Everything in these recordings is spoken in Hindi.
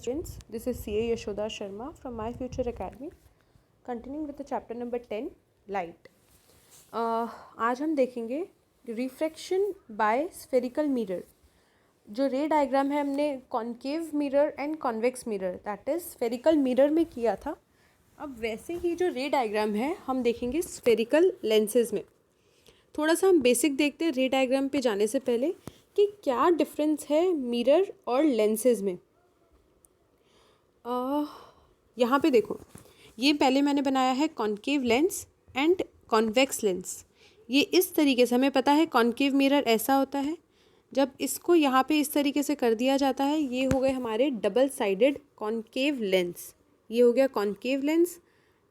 Students, this is CA Yashoda Sharma from My Future Academy. Continuing with the chapter number 10, Light. आज हम देखेंगे रिफ्रैक्शन बाय स्फेरिकल मिरर. जो रे डायग्राम है हमने concave mirror and convex mirror that is spherical mirror में किया था. अब वैसे ही जो रे डायग्राम है हम देखेंगे स्फेरिकल लेंसेज में. थोड़ा सा हम बेसिक देखते हैं रे डायग्राम पे जाने से पहले कि क्या डिफरेंस है मिरर और लेंसेज में. यहाँ पे देखो, ये पहले मैंने बनाया है concave lens and convex lens. ये इस तरीके से हमें पता है कॉन्केव मिरर ऐसा होता है. जब इसको यहाँ पे इस तरीके से कर दिया जाता है, ये हो गए हमारे डबल साइडेड कॉन्केव लेंस. ये हो गया कॉन्केव लेंस.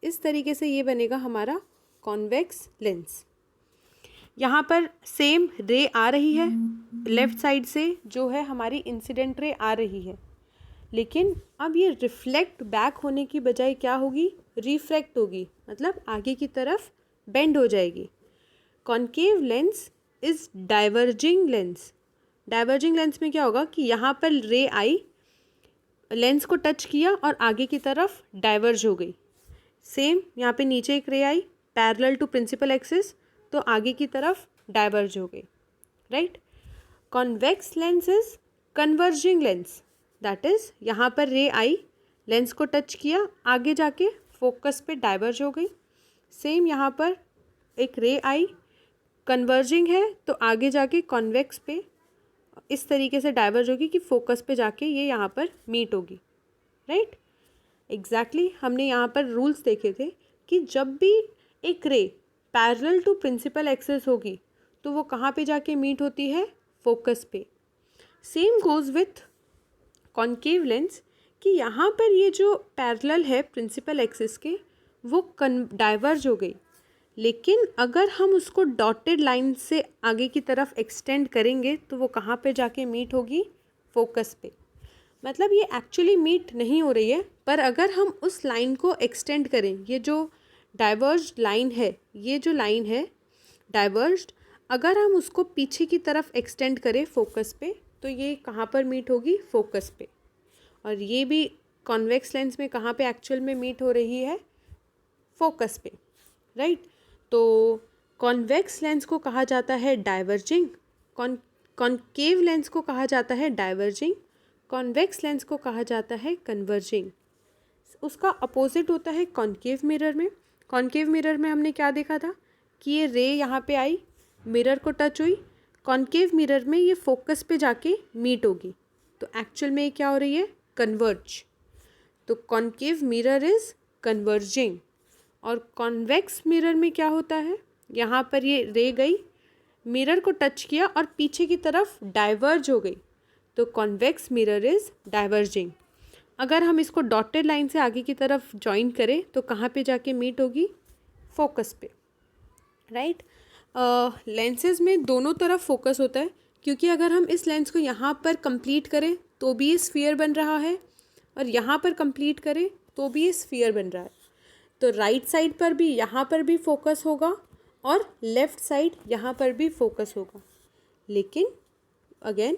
इस तरीके से ये बनेगा हमारा कॉन्वेक्स लेंस. यहाँ पर सेम रे आ रही है लेफ़्ट साइड से, जो है हमारी इंसिडेंट रे आ रही है, लेकिन अब ये रिफ्लेक्ट बैक होने की बजाय क्या होगी, रिफ्रैक्ट होगी, मतलब आगे की तरफ बेंड हो जाएगी. Concave lens is diverging lens. Diverging lens में क्या होगा कि यहाँ पर रे आई, लेंस को टच किया और आगे की तरफ डाइवर्ज हो गई. सेम यहाँ पे नीचे एक रे आई पैरेलल टू प्रिंसिपल एक्सिस, तो आगे की तरफ डाइवर्ज हो गई. Right. Convex lens is converging lens. That is यहाँ पर रे आई, लेंस को टच किया, आगे जाके फोकस पे डाइवर्ज हो गई. सेम यहाँ पर एक रे आई, कन्वर्जिंग है, तो आगे जाके कॉन्वेक्स पे इस तरीके से डाइवर्ज होगी कि फोकस पे जाके ये यहाँ पर मीट होगी. राइट. एग्जैक्टली हमने यहाँ पर रूल्स देखे थे कि जब भी एक रे पैरेलल टू प्रिंसिपल एक्सिस होगी तो वो कहाँ पे जाके मीट होती है, फोकस पे. Same goes with concave lens कि यहाँ पर ये जो पैरेलल है प्रिंसिपल एक्सिस के वो डाइवर्ज हो गई, लेकिन अगर हम उसको डॉटेड लाइन से आगे की तरफ एक्सटेंड करेंगे तो वो कहाँ पे जाके मीट होगी, फोकस पे. मतलब ये एक्चुअली मीट नहीं हो रही है, पर अगर हम उस लाइन को एक्सटेंड करें, ये जो डाइवर्ज्ड लाइन है, ये जो लाइन है डाइवर्ज्ड, अगर हम उसको पीछे की तरफ एक्सटेंड करें फोकस पे, तो ये कहाँ पर मीट होगी, फोकस पे. और ये भी कॉन्वेक्स लेंस में कहाँ पे एक्चुअल में मीट हो रही है, फोकस पे. राइट. तो कॉन्वेक्स लेंस को कहा जाता है डाइवर्जिंग, कॉन्केव लेंस को कहा जाता है डाइवर्जिंग, कॉन्वेक्स लेंस को कहा जाता है कन्वर्जिंग. उसका अपोजिट होता है कॉन्केव मिरर में. कॉन्केव मिरर में हमने क्या देखा था कि ये रे यहाँ पे आई, मिरर को टच हुई, कॉन्केव मिरर में ये फोकस पे जाके मीट होगी, तो एक्चुअल में ये क्या हो रही है, कन्वर्ज. तो कॉन्केव मिरर इज़ कन्वर्जिंग. और कॉन्वेक्स मिरर में क्या होता है, यहाँ पर ये रे गई, मिरर को टच किया और पीछे की तरफ डाइवर्ज हो गई, तो कॉन्वेक्स मिरर इज़ डाइवर्जिंग. अगर हम इसको डॉटेड लाइन से आगे की तरफ जॉइन करें तो कहाँ पे जाके मीट होगी, फोकस पे. राइट. लेंसेज में दोनों तरफ फोकस होता है, क्योंकि अगर हम इस लेंस को यहाँ पर कंप्लीट करें तो भी ये स्फीयर बन रहा है, और यहाँ पर कंप्लीट करें तो भी ये स्फीयर बन रहा है. तो राइट साइड पर भी यहाँ पर भी फोकस होगा और लेफ़्ट साइड यहाँ पर भी फोकस होगा. लेकिन अगेन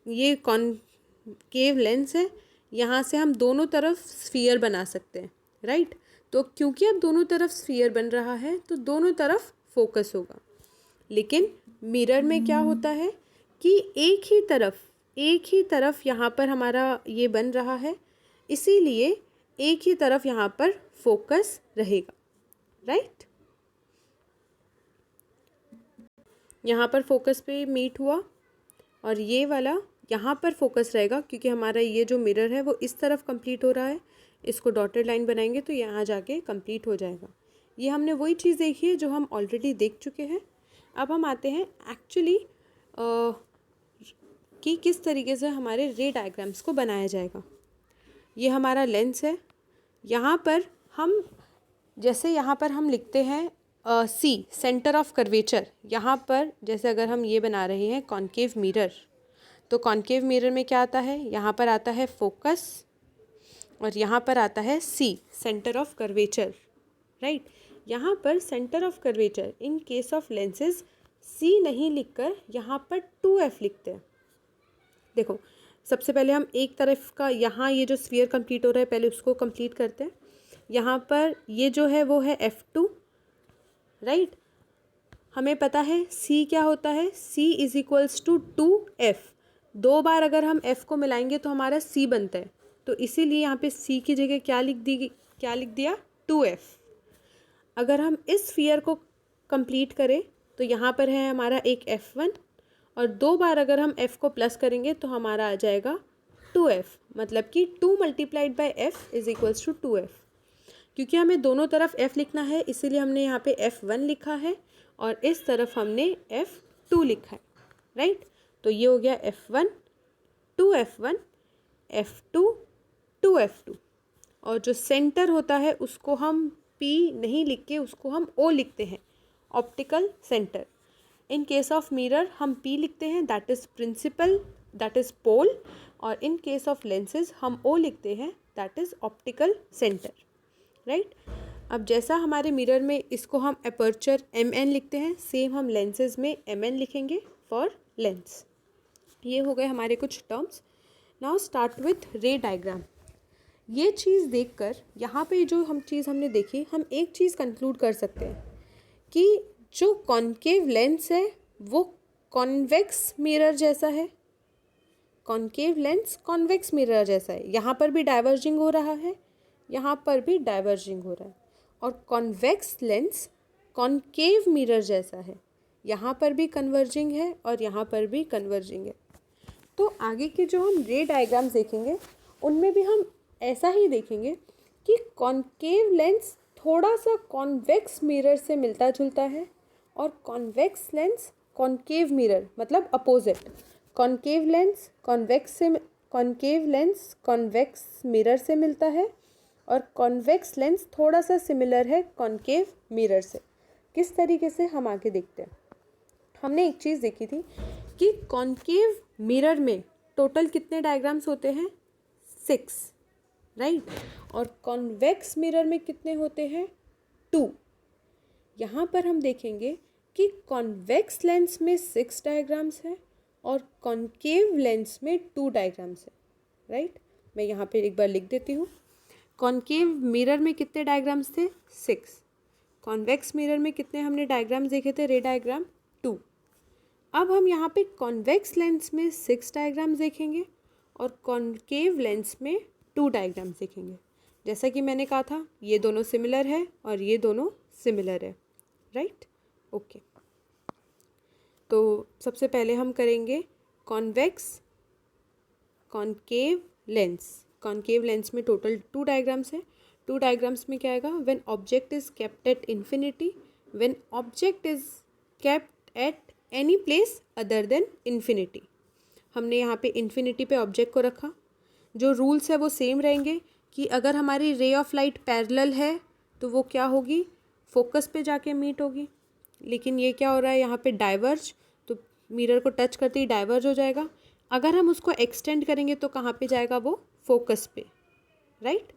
ये कॉन्केव लेंस है, यहाँ से हम दोनों तरफ स्फीयर बना सकते हैं. राइट. तो क्योंकि अब दोनों तरफ स्फीयर बन रहा है तो दोनों तरफ फोकस होगा. लेकिन मिरर में क्या होता है कि एक ही तरफ यहाँ पर हमारा ये बन रहा है, इसीलिए एक ही तरफ यहाँ पर फोकस रहेगा. राइट. यहाँ पर फोकस पे मीट हुआ और ये वाला यहाँ पर फोकस रहेगा, क्योंकि हमारा ये जो मिरर है वो इस तरफ कंप्लीट हो रहा है. इसको डॉटेड लाइन बनाएंगे तो यहाँ जाके कंप्लीट हो जाएगा. ये हमने वही चीज़ देखी है जो हम ऑलरेडी देख चुके हैं. अब हम आते हैं एक्चुअली कि किस तरीके से हमारे रे डायग्राम्स को बनाया जाएगा. ये हमारा लेंस है. यहाँ पर हम जैसे यहाँ पर हम लिखते हैं सी, सेंटर ऑफ कर्वेचर. यहाँ पर जैसे अगर हम ये बना रहे हैं कॉन्केव मिरर, तो कॉन्केव मिरर में क्या आता है, यहाँ पर आता है फोकस और यहाँ पर आता है C, centre of curvature. Right. यहाँ पर centre of curvature in case of lenses C नहीं लिखकर यहाँ पर 2F लिखते हैं. देखो सबसे पहले हम एक तरफ का यहाँ ये जो स्फीयर कंप्लीट हो रहा है पहले उसको कंप्लीट करते हैं। यहाँ पर ये जो है वो है F2, राइट। हमें पता है C क्या होता है, C is equals to 2F। 2 बार अगर हम F को मिलाएंगे तो हमारा C बनता है, तो इसीलिए यहाँ पे C की जगह क्या लिख दिया 2F। अगर हम इस स्फीयर को कंप्लीट करें तो यहाँ पर है हमारा एक F1, और 2 बार अगर हम F को प्लस करेंगे तो हमारा आ जाएगा 2F, मतलब कि 2 multiplied by F is equals to 2F। क्योंकि हमें दोनों तरफ F लिखना है इसीलिए हमने यहाँ पे F1 लिखा है और इस तरफ हमने F2 लिखा है, राइट। तो ये हो गया F1 2F1 F2 2F2। और जो सेंटर होता है उसको हम P नहीं लिख के उसको हम O लिखते हैं, optical centre. In case of mirror हम P लिखते हैं, that is principal, that is pole, और इन केस ऑफ लेंसेज हम O लिखते हैं, that is optical centre, right. अब जैसा हमारे मिरर में इसको हम अपर्चर MN लिखते हैं, सेम हम लेंसेज में MN लिखेंगे फॉर लेंस। ये हो गए हमारे कुछ टर्म्स। नाउ स्टार्ट विथ रे डायग्राम। ये चीज़ देखकर यहाँ पे जो हमने देखी, हम एक चीज़ कंक्लूड कर सकते हैं कि जो कॉन्केव लेंस है वो कॉन्वेक्स मिरर जैसा है। कॉन्केव लेंस कॉन्वेक्स मिरर जैसा है, यहाँ पर भी डाइवर्जिंग हो रहा है, यहाँ पर भी डाइवर्जिंग हो रहा है। और कॉन्वेक्स लेंस कॉन्केव मिरर जैसा है, यहाँ पर भी कन्वर्जिंग है और यहाँ पर भी कन्वर्जिंग है। तो आगे के जो हम रे डायग्राम्स देखेंगे उनमें भी हम ऐसा ही देखेंगे कि कॉन्केव लेंस थोड़ा सा कॉन्वेक्स मिरर से मिलता जुलता है और कॉन्वेक्स लेंस कॉन्केव मिरर मतलब opposite. Concave lens convex mirror से मिलता है और कॉन्वेक्स लेंस थोड़ा सा सिमिलर है कॉन्केव मिरर से। किस तरीके से, हम आगे देखते हैं। हमने एक चीज़ देखी थी कि कॉन्केव मिरर में टोटल कितने डायग्राम्स होते हैं, 6, राइट। और कॉन्वेक्स मिरर में कितने होते हैं, 2। यहाँ पर हम देखेंगे कि कॉन्वेक्स लेंस में 6 डायग्राम्स हैं और कॉन्केव लेंस में 2 डायग्राम्स हैं, राइट। मैं यहाँ पे एक बार लिख देती हूँ। कॉन्केव मिरर में कितने डायग्राम्स थे, 6। कॉन्वेक्स मिरर में कितने हमने डायग्राम्स देखे थे, रे डायग्राम 2। अब हम यहाँ पे कॉन्वेक्स लेंस में 6 डायग्राम्स देखेंगे और कॉन्केव लेंस में 2 डायग्राम्स देखेंगे। जैसा कि मैंने कहा था ये दोनों सिमिलर है और ये दोनों सिमिलर है, राइट, ओके। तो सबसे पहले हम करेंगे convex concave lens. Concave lens में टोटल 2 डायग्राम्स है। 2 डायग्राम्स में क्या आएगा, when object is kept at infinity, when object is kept at any place other than infinity. हमने यहाँ पे इन्फिनिटी पे ऑब्जेक्ट को रखा। जो रूल्स है वो सेम रहेंगे कि अगर हमारी रे ऑफ लाइट पैरेलल है तो वो क्या होगी, फोकस पे जाके मीट होगी। लेकिन ये क्या हो रहा है यहाँ पे डाइवर्ज, तो मिरर को टच करते ही डाइवर्ज हो जाएगा। अगर हम उसको एक्सटेंड करेंगे तो कहाँ पे जाएगा वो, फोकस पे, राइट।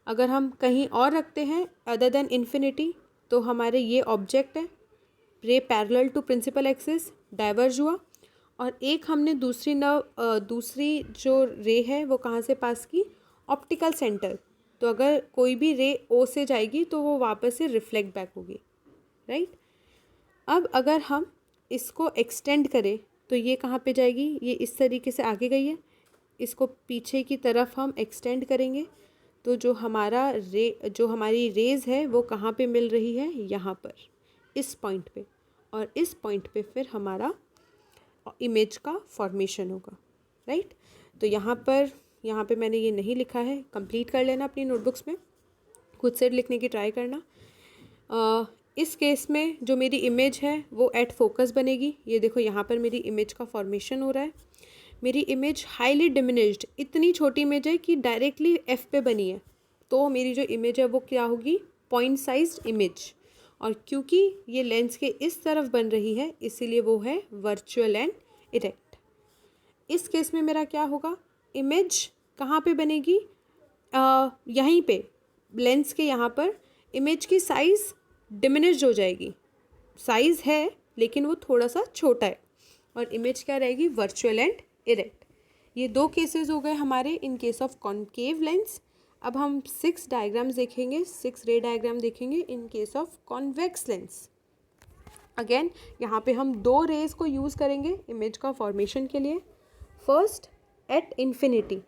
अगर हम कहीं और रखते हैं अदर देन इन्फिनिटी तो हमारे ये ऑब्जेक्ट है, ray parallel to principal axis, diverge हुआ। और एक हमने दूसरी जो रे है वो कहाँ से पास की, ऑप्टिकल सेंटर। तो अगर कोई भी रे ओ से जाएगी तो वो वापस से रिफ्लेक्ट बैक होगी, राइट। अब अगर हम इसको एक्सटेंड करें तो ये कहाँ पे जाएगी, ये इस तरीके से आगे गई है, इसको पीछे की तरफ हम एक्सटेंड करेंगे तो जो हमारी रेज़ है वो कहाँ पे मिल रही है, यहाँ पर, इस पॉइंट पे। और इस पॉइंट पे फिर हमारा इमेज का फॉर्मेशन होगा, राइट। तो यहाँ पे मैंने ये नहीं लिखा है, कंप्लीट कर लेना अपनी नोटबुक्स में, खुद से लिखने की ट्राई करना। इस केस में जो मेरी इमेज है वो एट फोकस बनेगी। ये देखो यहाँ पर मेरी इमेज का फॉर्मेशन हो रहा है। मेरी इमेज हाईली डिमिनिश्ड, इतनी छोटी इमेज है कि डायरेक्टली एफ पे बनी है, तो मेरी जो इमेज है वो क्या होगी, पॉइंट साइज्ड इमेज। और क्योंकि ये लेंस के इस तरफ बन रही है इसीलिए वो है वर्चुअल एंड इरेक्ट। इस केस में मेरा क्या होगा, इमेज कहाँ पे बनेगी, यहीं पे लेंस के यहाँ पर इमेज की साइज़ डिमिनिश्ड हो जाएगी। साइज़ है लेकिन वो थोड़ा सा छोटा है और इमेज क्या रहेगी, वर्चुअल एंड इरेक्ट। ये 2 केसेस हो गए हमारे इन केस ऑफ कॉन्केव लेंस। अब हम 6 डायग्राम्स देखेंगे, 6 रे डायग्राम देखेंगे इन case of convex lens. Again यहाँ पे हम 2 रेज को यूज़ करेंगे इमेज का फॉर्मेशन के लिए। फर्स्ट एट इन्फिनिटी,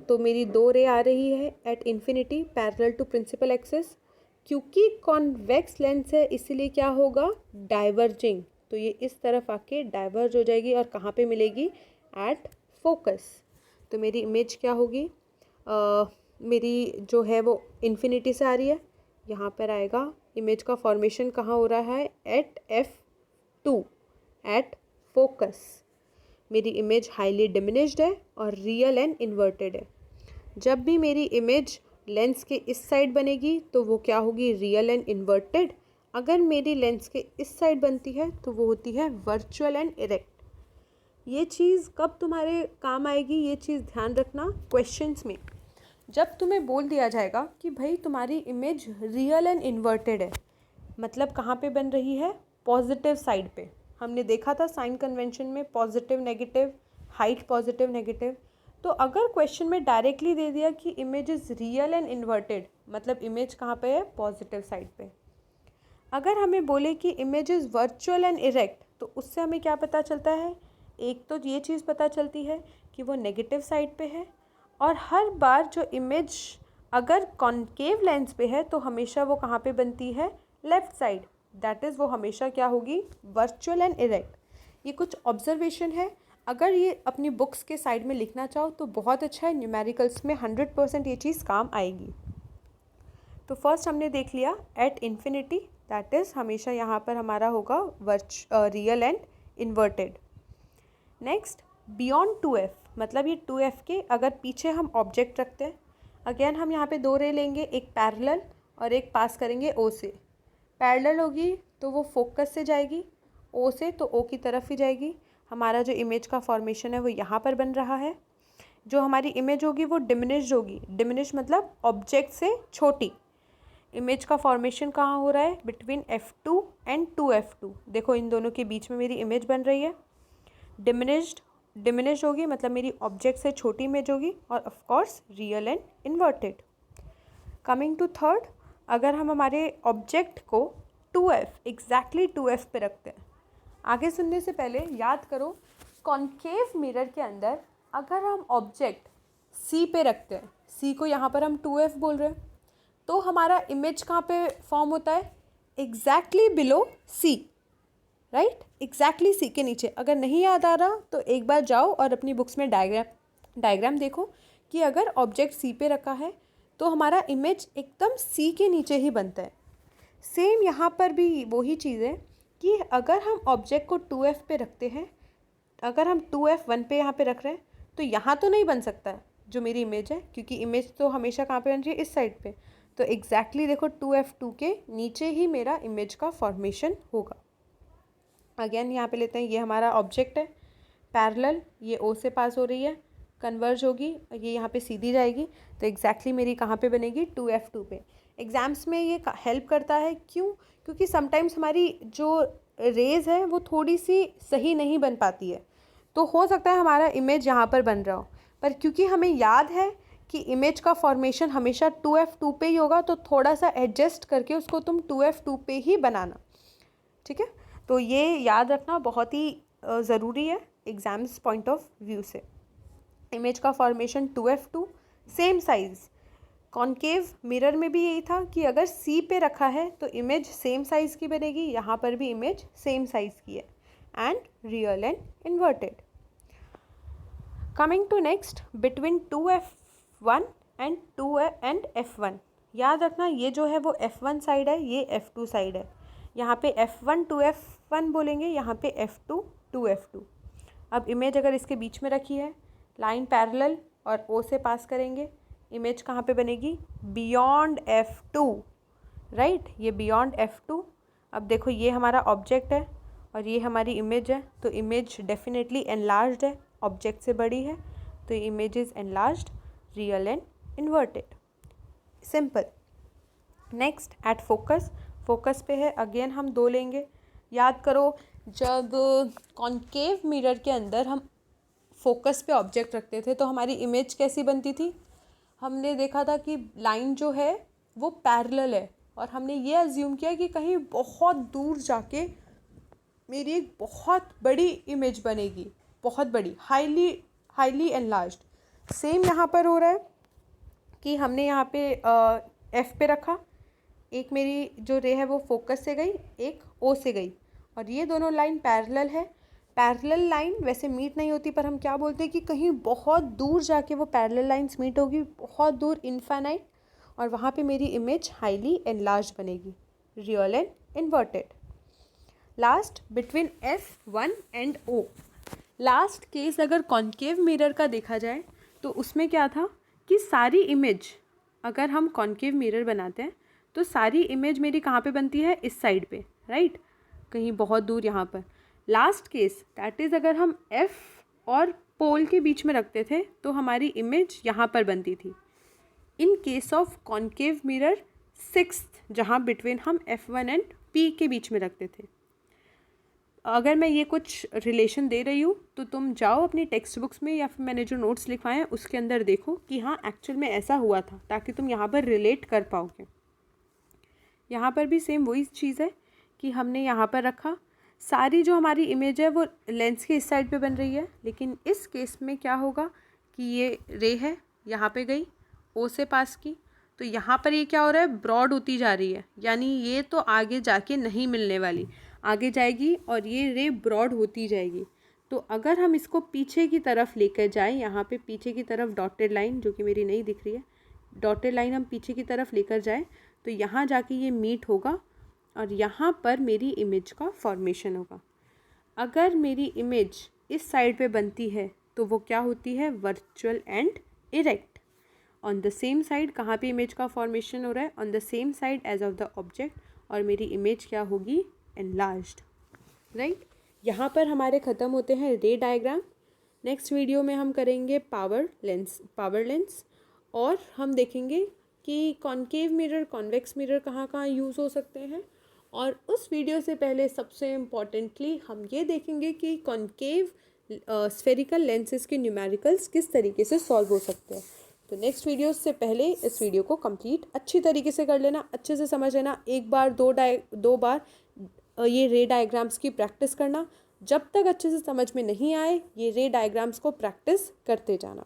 तो मेरी 2 रे आ रही है at infinity parallel to principal axis. क्योंकि कॉन्वेक्स लेंस है इसीलिए क्या होगा, डाइवर्जिंग, तो ये इस तरफ आके डाइवर्ज हो जाएगी और कहाँ पे मिलेगी, एट फोकस। तो मेरी इमेज क्या होगी, मेरी जो है वो इन्फिनिटी से आ रही है, यहाँ पर आएगा। इमेज का फॉर्मेशन कहाँ हो रहा है, एट F2 एट फोकस। मेरी इमेज हाईली डिमिनिश्ड है और रियल एंड इन्वर्टेड है। जब भी मेरी इमेज लेंस के इस साइड बनेगी तो वो क्या होगी, रियल एंड इन्वर्टेड। अगर मेरी लेंस के इस साइड बनती है तो वो होती है वर्चुअल एंड इरेक्ट। ये चीज़ कब तुम्हारे काम आएगी, ये चीज़ ध्यान रखना क्वेश्चंस में। जब तुम्हें बोल दिया जाएगा कि भाई तुम्हारी इमेज रियल एंड इन्वर्टेड है, मतलब कहाँ पे बन रही है, पॉजिटिव साइड पे। हमने देखा था साइन कन्वेंशन में positive negative, height positive negative. तो अगर क्वेश्चन में डायरेक्टली दे दिया कि image is real and inverted, मतलब इमेज कहाँ पे है, पॉजिटिव साइड पे। अगर हमें बोले कि image is virtual and erect, तो उससे हमें क्या पता चलता है, एक तो ये चीज़ पता चलती है कि वो नेगेटिव साइड पे है। और हर बार जो इमेज अगर कॉन्केव लेंस पे है तो हमेशा वो कहाँ पे बनती है, लेफ़्ट साइड, दैट इज़ वो हमेशा क्या होगी, वर्चुअल एंड इरेक्ट। ये कुछ ऑब्जर्वेशन है, अगर ये अपनी बुक्स के साइड में लिखना चाहो तो बहुत अच्छा है, न्यूमेरिकल्स में 100% ये चीज़ काम आएगी। तो फर्स्ट हमने देख लिया एट इन्फिनिटी, दैट इज़ हमेशा यहाँ पर हमारा होगा real and inverted. Next beyond 2F, मतलब ये 2F के अगर पीछे हम ऑब्जेक्ट रखते हैं, अगेन हम यहाँ पे 2 रे लेंगे, एक पैरेलल और एक पास करेंगे O से। पैरेलल होगी तो वो फोकस से जाएगी, O से तो O की तरफ ही जाएगी। हमारा जो इमेज का फॉर्मेशन है वो यहाँ पर बन रहा है। जो हमारी इमेज होगी वो डिमिनिश्ड होगी, डिमिनिश मतलब ऑब्जेक्ट से छोटी। इमेज का फॉर्मेशन कहाँ हो रहा है, बिटवीन F2 एंड 2F2। देखो इन दोनों के बीच में मेरी इमेज बन रही है। डिमिनिश्ड होगी मतलब मेरी ऑब्जेक्ट से छोटी इमेज होगी, और of course real and inverted. Coming to third, अगर हम हमारे ऑब्जेक्ट को 2F एग्जैक्टली 2F पे रखते हैं। आगे सुनने से पहले याद करो, कॉन्केव मिरर के अंदर अगर हम ऑब्जेक्ट C पे रखते हैं, C को यहाँ पर हम 2F बोल रहे हैं, तो हमारा इमेज कहाँ पे फॉर्म होता है, exactly below C, right, exactly C के नीचे। अगर नहीं याद आ रहा तो एक बार जाओ और अपनी बुक्स में डायग्राम देखो कि अगर ऑब्जेक्ट C पे रखा है तो हमारा इमेज एकदम C के नीचे ही बनता है। सेम यहाँ पर भी वही चीज़ है कि अगर हम ऑब्जेक्ट को 2F पे रखते हैं, अगर हम 2F 1 पे यहाँ पे रख रहे हैं तो यहाँ तो नहीं बन सकता है जो मेरी इमेज है, क्योंकि इमेज तो हमेशा कहाँ पे बन रही है, इस साइड पे। तो एग्जैक्टली देखो 2F2 के नीचे ही मेरा इमेज का फॉर्मेशन होगा। अगेन यहाँ पे लेते हैं, ये हमारा ऑब्जेक्ट है, पैरेलल, ये O से पास हो रही है, कन्वर्ज होगी, ये यहाँ पे सीधी जाएगी, तो एग्जैक्टली मेरी कहाँ पे बनेगी, 2F2 पे। एग्ज़ाम्स में ये हेल्प करता है, क्यों, क्योंकि समटाइम्स हमारी जो रेज़ है वो थोड़ी सी सही नहीं बन पाती है, तो हो सकता है हमारा इमेज यहाँ पर बन रहा हो, पर क्योंकि हमें याद है कि इमेज का फॉर्मेशन हमेशा 2F2 पे ही होगा, तो थोड़ा सा एडजस्ट करके उसको तुम 2F2 पे ही बनाना, ठीक है। तो ये याद रखना बहुत ही ज़रूरी है एग्ज़ाम्स पॉइंट ऑफ व्यू से। इमेज का formation 2F2, same size. Concave mirror में भी यही था कि अगर C पे रखा है तो इमेज सेम साइज़ की बनेगी, यहाँ पर भी इमेज सेम साइज़ की है, and real and inverted. Coming to next, between 2F1 and 2 and F1, याद रखना ये जो है वो F1 साइड है, ये F2 साइड है। यहाँ पे F1 2F1 बोलेंगे, यहाँ पे F2 2F2। अब इमेज अगर इसके बीच में रखी है, लाइन पैरेलल और O से पास करेंगे, इमेज कहाँ पे बनेगी, बियॉन्ड F2, राइट, ये बियॉन्ड F2। अब देखो ये हमारा ऑब्जेक्ट है और ये हमारी इमेज है, तो इमेज डेफिनेटली एनलार्ज्ड है, ऑब्जेक्ट से बड़ी है, तो image is enlarged, real and inverted, simple. Next at focus, focus पे है, अगेन हम 2 लेंगे। याद करो, जब कॉन्केव मिरर के अंदर हम फोकस पे ऑब्जेक्ट रखते थे तो हमारी इमेज कैसी बनती थी। हमने देखा था कि लाइन जो है वो पैरेलल है और हमने ये अज्यूम किया कि कहीं बहुत दूर जाके मेरी एक बहुत बड़ी इमेज बनेगी, बहुत बड़ी, हाईली एनलार्ज्ड। सेम यहाँ पर हो रहा है कि हमने यहाँ पे एफ पे रखा, एक मेरी जो रे है वो फोकस से गई, एक ओ से गई और ये दोनों लाइन पैरेलल है। पैरेलल लाइन वैसे मीट नहीं होती पर हम क्या बोलते हैं कि कहीं बहुत दूर जाके वो पैरेलल लाइंस मीट होगी, बहुत दूर, इनफाइनाइट, और वहाँ पे मेरी इमेज हाईली एनलार्ज बनेगी, real and inverted. Last between F1 and O। Last case अगर कॉन्केव मिरर का देखा जाए तो उसमें क्या था कि सारी इमेज, अगर हम कॉन्केव मिरर बनाते हैं तो सारी इमेज मेरी कहाँ पे बनती है, इस साइड पे, राइट, कहीं बहुत दूर यहाँ पर। लास्ट केस दैट इज़ अगर हम F और पोल के बीच में रखते थे तो हमारी इमेज यहाँ पर बनती थी। इन case of concave mirror sixth, जहाँ बिटवीन हम F1 एंड P के बीच में रखते थे। अगर मैं ये कुछ रिलेशन दे रही हूँ तो तुम जाओ अपनी टेक्स्ट बुक्स में या फिर मैंने जो नोट्स लिखवाए हैं उसके अंदर देखो कि हाँ एक्चुअल में ऐसा हुआ था, ताकि तुम यहाँ पर रिलेट कर पाओगे। यहाँ पर भी सेम वही चीज़ है कि हमने यहाँ पर रखा, सारी जो हमारी इमेज है वो लेंस के इस साइड पे बन रही है, लेकिन इस केस में क्या होगा कि ये रे है यहाँ पे गई, ओ से पास की, तो यहाँ पर ये क्या हो रहा है, ब्रॉड होती जा रही है, यानी ये तो आगे जाके नहीं मिलने वाली, आगे जाएगी और ये रे ब्रॉड होती जाएगी। तो अगर हम इसको पीछे की तरफ लेकर जाएं, यहाँ पे पीछे की तरफ डॉटेड लाइन जो कि मेरी नहीं दिख रही है, डॉटेड लाइन हम पीछे की तरफ लेकर जाएं तो यहाँ जाके ये मीट होगा और यहाँ पर मेरी इमेज का फॉर्मेशन होगा। अगर मेरी इमेज इस साइड पे बनती है तो वो क्या होती है, virtual and erect. On the same side कहाँ पे इमेज का फॉर्मेशन हो रहा है, on the same side as of the object, और मेरी इमेज क्या होगी, एनलार्ज्ड, राइट। यहाँ पर हमारे ख़त्म होते हैं रे डायग्राम। नेक्स्ट वीडियो में हम करेंगे पावर लेंस और हम देखेंगे कि कॉन्केव मिरर, कॉन्वेक्स मिरर कहाँ कहाँ यूज़ हो सकते हैं। और उस वीडियो से पहले सबसे इम्पॉर्टेंटली हम ये देखेंगे कि कॉन्केव स्फेरिकल लेंसेज के न्यूमेरिकल्स किस तरीके से सॉल्व हो सकते हैं। तो नेक्स्ट वीडियो से पहले इस वीडियो को कंप्लीट अच्छी तरीके से कर लेना, अच्छे से समझ लेना, एक बार दो बार ये रे डायग्राम्स की प्रैक्टिस करना। जब तक अच्छे से समझ में नहीं आए ये रे डायग्राम्स को प्रैक्टिस करते जाना।